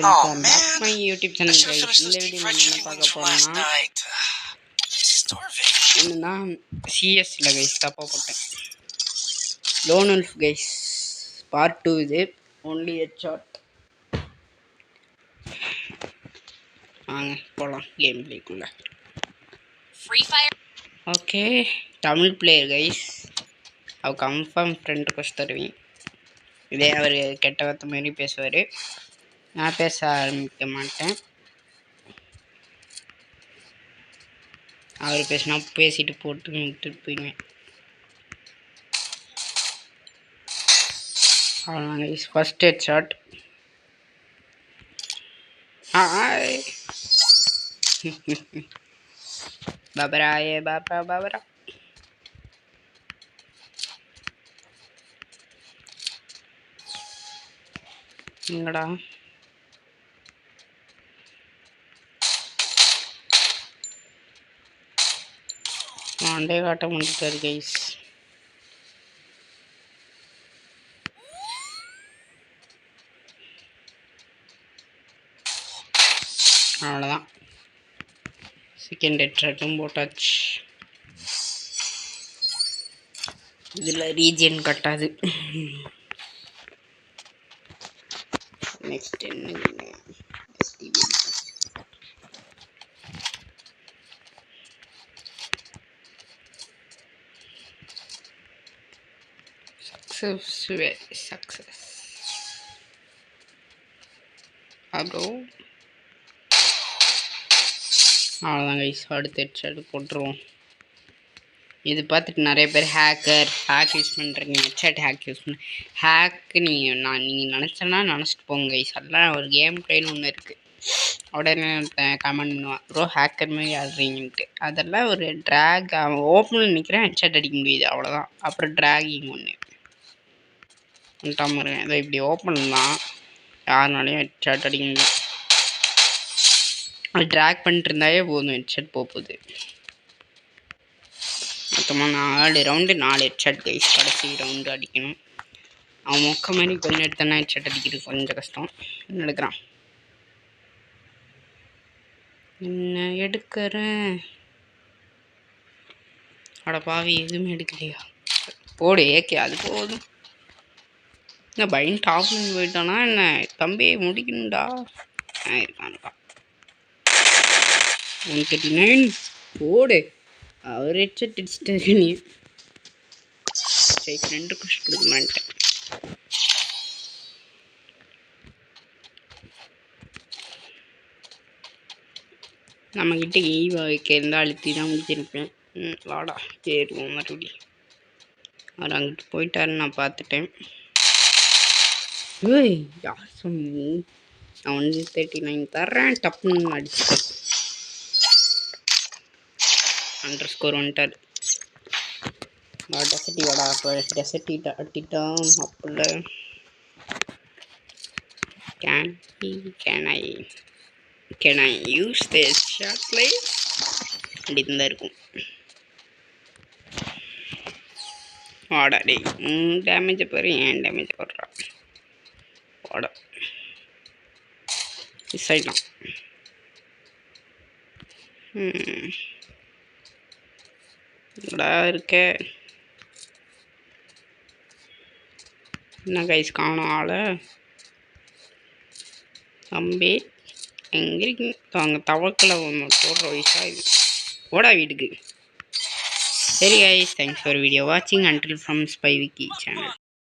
Welcome back to my YouTube channel guys. இந்த video நம்ம என்ன பார்க்க போறோம்னா என்னன்னா CS ல guys தப்பா போட்டேன். Lone Wolf guys part 2 இது only a shot. வாங்க போலாம் கேம் பிளேக்குள்ள. Free Fire. Okay, Tamil player guys. அவ கன்ஃபார்ம் ஃப்ரெண்ட் ரிக்வெஸ்ட் தருவீங்க. இதே அவர் கெட்ட வார்த்தை மாதிரி பேசுவார். நான் பேச ஆரம்பிக்க மாட்டேன். அவர் பேசினா பேசிட்டு போட்டு விட்டுட்டு போயிடுவேன். அவ்வளோதாங்க ஃபர்ஸ்ட் ஹெட் ஷாட். பாபரா ஏ பாபரா பாபரா. எங்கடா மண்டே காட்ட முடிஞ்சிட்டாரு கைஸ். அவ்வளோதான் செகண்ட் ஹெட் ஷாட்டும் போட்டாச்சு. இதில் ரீஜியன் கட்டாது. நெக்ஸ்ட் என்ன சக்ஸஸ் அப்புறம் அவ்வளோதான் கைஸ். அடுத்த ஹெட்ஷாட் போட்டுருவோம். இது பார்த்துட்டு நிறைய பேர் ஹேக் யூஸ் பண்ணுறீங்க. ஹெட்ஷாட் ஹேக் யூஸ் பண்ண ஹேக்கு நீங்கள் நினச்சேன்னா நினச்சிட்டு போங்க கைஸ். அதெல்லாம் ஒரு கேம் பிளேன்னு ஒன்று இருக்குது. உடனே கமெண்ட் பண்ணுவான் ப்ரோ ஹேக்கர் மாதிரி ஆடுறீங்கன்ட்டு. அதெல்லாம் ஒரு ட்ராக். அவன் ஓப்பனில் நிற்கிறேன் ஹெட்ஷாட் அடிக்க முடியுது அவ்வளோதான். அப்புறம் ட்ராகிங் ஒன்று பண்ணிட்டாம இருக்கேன். இதை இப்படி ஓப்பன் தான் யாருனாலையும் ஹெட்ஷாட் அடிக்க முடியும். அது ட்ராக் பண்ணிட்டு இருந்தாலே போதும் ஹெட்ஷாட் போகுது. மொத்தமாக 4 ரவுண்டு 4 ஹெட்ஷாட் கைஸ். கடைசி ரவுண்டு அடிக்கணும். அவன் மொக்க மாதிரி கொஞ்சம் எடுத்தனா ஹெட்ஷாட் அடிக்கிறது கொஞ்சம் கஷ்டம். என்ன எடுக்கிறான் என்ன எடுக்கிறேன். அட பாவி எதுவுமே எடுக்கலையா. போடு ஏகே அது போதும். என்ன பையன் டாப்னு போயிட்டானா என்ன தம்பி முடிக்கணும்டா. இருக்கான்டா 139 போடு. அவர் ஹெட்செட் அடிச்சிட்டாரு. நீ சரி ஃப்ரெண்டு குஷ் கொடுக்க மாட்டேன். நம்மக்கிட்ட ஈவா வைக்க இருந்தால் அழுத்தி தான் முடிச்சிருப்பேன். வாடா ஏறுவோம் மறுபடியும். அவர் அங்கிட்டு போயிட்டாருன்னு நான் பார்த்துட்டேன். ஏய் யார் சொன்னி நான் 139 தர்றேன் டப்புன்னு அடிச்சுட்டேன். _ வந்துட்டார். டெசர்ட்டி வாடா. அப்போ டெசர்ட்டி அட்டிட்டோம். அப்போல can I use this shot please அப்படி தான் இருக்கும். வாடா டே டேமேஜை பாரு. ஏன் டேமேஜ் போடுறா. வாடா மிஸ் ஆகிட்டான். இங்கடா இருக்க என்ன கைஸ் காணும் ஆளை. தம்பி எங்கே இருக்கீங்க. அங்கே தவக்கலை போடுற வயசா இது. ஓடா வீட்டுக்கு. சரி கைஸ் தேங்க்ஸ் ஃபார் வீடியோ வாட்சிங் until from spy Vicky channel.